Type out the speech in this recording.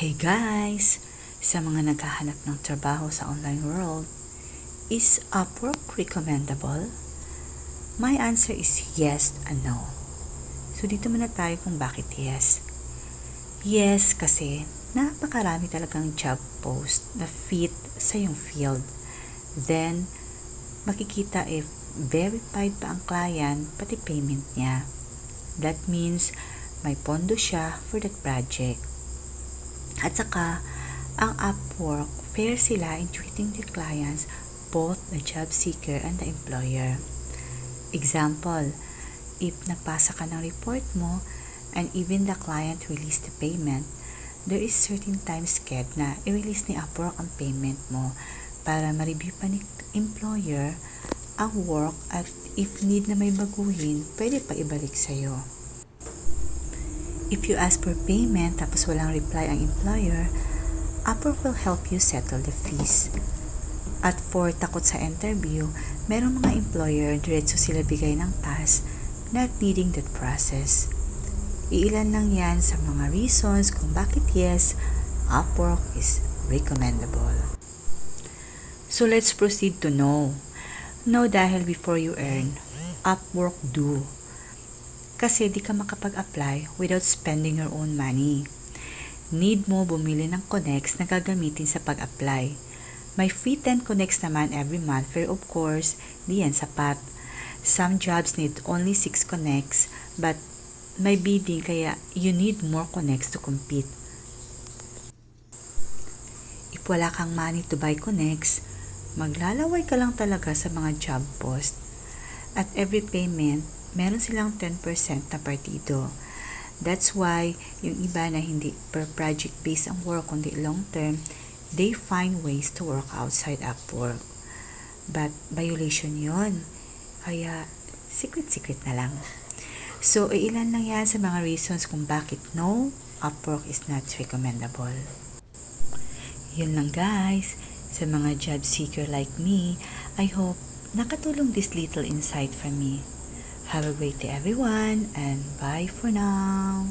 Hey guys! Sa mga naghahanap ng trabaho sa online world, is Upwork recommendable? My answer is yes and no. So dito muna tayo kung bakit yes. Yes kasi napakarami talagang job post na fit sa iyong field. Then, makikita if verified pa ang client pati payment niya. That means may pondo siya for that project. At saka, ang Upwork, fair sila in treating their clients, both the job seeker and the employer. Example, if nagpasa ka ng report mo and even the client released the payment, there is certain time schedule na i-release ni Upwork ang payment mo para ma-review pa ni employer ang work at if need na may baguhin, pwede pa ibalik sa'yo. If you ask for payment tapos walang reply ang employer, Upwork will help you settle the fees. At for takot sa interview, merong mga employer diretso sila bigay ng task not needing that process. Iilan lang yan sa mga reasons kung bakit yes, Upwork is recommendable. So let's proceed to no. No dahil before you earn, Upwork do. Kasi di ka makapag-apply without spending your own money. Need mo bumili ng connects na gagamitin sa pag-apply. May free 10 connects naman every month pero of course, di yan sapat. Some jobs need only 6 connects but may bidding kaya you need more connects to compete. If wala kang money to buy connects, maglalaway ka lang talaga sa mga job post. At every payment, meron silang 10% na partido. That's why, yung iba na hindi per project based ang work kundi long term, they find ways to work outside Upwork. But, violation yon. Kaya, secret-secret na lang. So, ilan lang yan sa mga reasons kung bakit no, Upwork is not recommendable. Yun lang guys. Sa mga job seeker like me, I hope nakatulong this little insight from me. Have a great day everyone and bye for now.